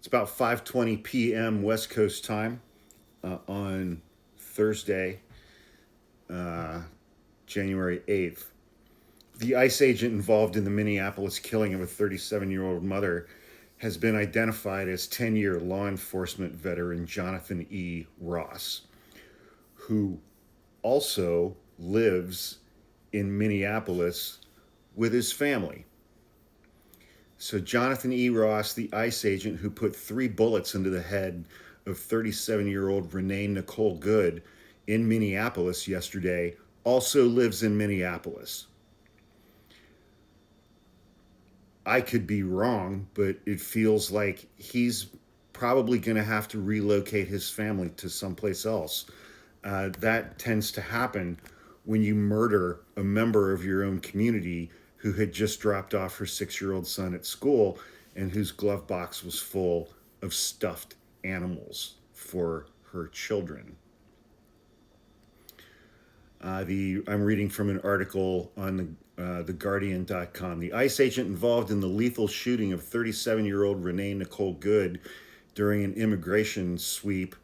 It's about 5:20 p.m. West Coast time on Thursday, uh, January 8th. The ICE agent involved in the Minneapolis killing of a 37-year-old mother has been identified as 10-year law enforcement veteran Jonathan E. Ross, who also lives in Minneapolis with his family. So Jonathan E. Ross, the ICE agent who put 3 bullets into the head of 37-year-old Renee Nicole Good in Minneapolis yesterday, also lives in Minneapolis. I could be wrong, but it feels like he's probably going to have to relocate his family to someplace else. That tends to happen when you murder a member of your own community who had just dropped off her 6-year-old son at school and whose glove box was full of stuffed animals for her children. I'm reading from an article on theguardian.com. The ICE agent involved in the lethal shooting of 37-year-old Renee Nicole Good during an immigration sweep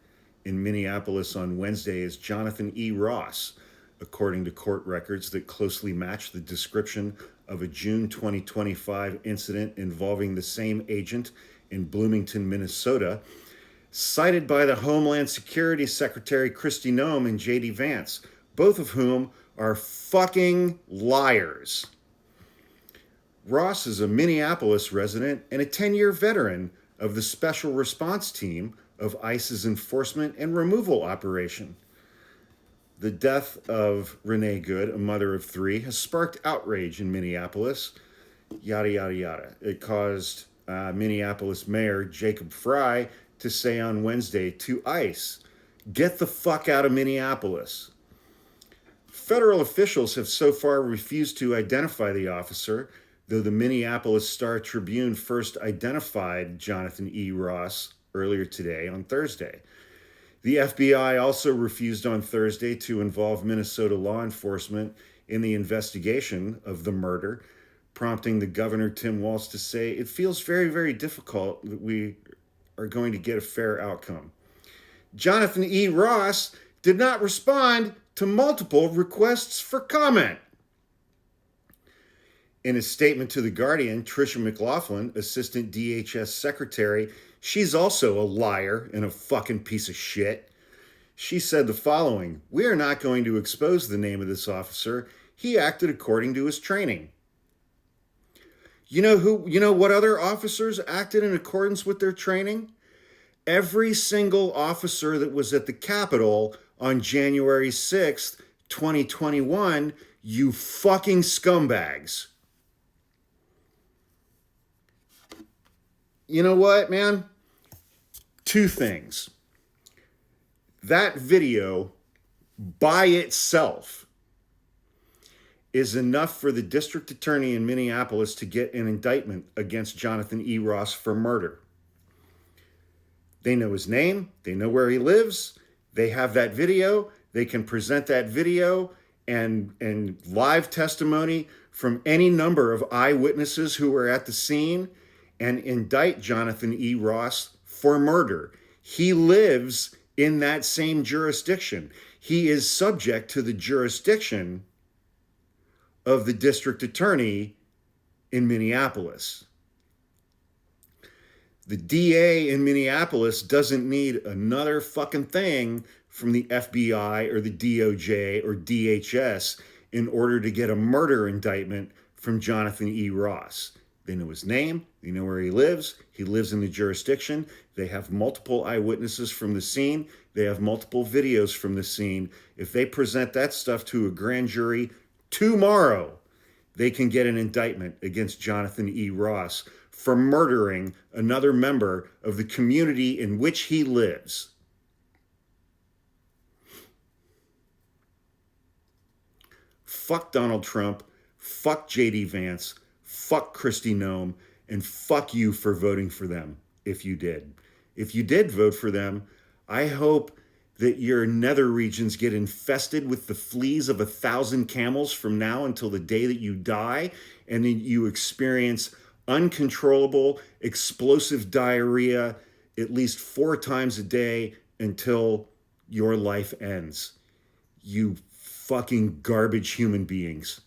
in Minneapolis on Wednesday is Jonathan E. Ross, according to court records that closely match the description of a June 2025 incident involving the same agent in Bloomington, Minnesota, cited by the Homeland Security Secretary Christy Noem and J.D. Vance, both of whom are fucking liars. Ross is a Minneapolis resident and a 10-year veteran of the Special Response Team of ICE's enforcement and removal operation. The death of Renee Good, a mother of 3, has sparked outrage in Minneapolis, yada, yada, yada. It caused Minneapolis Mayor Jacob Fry to say on Wednesday to ICE, "Get the fuck out of Minneapolis." Federal officials have so far refused to identify the officer, though the Minneapolis Star-Tribune first identified Jonathan E. Ross earlier today on Thursday. The FBI also refused on Thursday to involve Minnesota law enforcement in the investigation of the murder, prompting the Governor Tim Waltz to say it feels very, very difficult that we are going to get a fair outcome. Jonathan E. Ross did not respond to multiple requests for comment. In a statement to The Guardian, Tricia McLaughlin, Assistant DHS Secretary, she's also a liar and a fucking piece of shit. She said the following: "We are not going to expose the name of this officer. He acted according to his training." You know what other officers acted in accordance with their training? Every single officer that was at the Capitol on January 6th, 2021, you fucking scumbags. You know what, man? 2 things. That video by itself is enough for the district attorney in Minneapolis to get an indictment against Jonathan E. Ross for murder. They know his name, they know where he lives, they have that video, they can present that video and live testimony from any number of eyewitnesses who were at the scene and indict Jonathan E. Ross for murder. He lives in that same jurisdiction. He is subject to the jurisdiction of the district attorney in Minneapolis. The DA in Minneapolis doesn't need another fucking thing from the FBI or the DOJ or DHS in order to get a murder indictment from Jonathan E. Ross. They know his name, they know where he lives in the jurisdiction, they have multiple eyewitnesses from the scene, they have multiple videos from the scene. If they present that stuff to a grand jury tomorrow, they can get an indictment against Jonathan E. Ross for murdering another member of the community in which he lives. Fuck Donald Trump, fuck J.D. Vance, fuck Christy Noem, and fuck you for voting for them if you did. If you did vote for them, I hope that your nether regions get infested with the fleas of 1,000 camels from now until the day that you die, and then you experience uncontrollable, explosive diarrhea at least 4 times a day until your life ends. You fucking garbage human beings.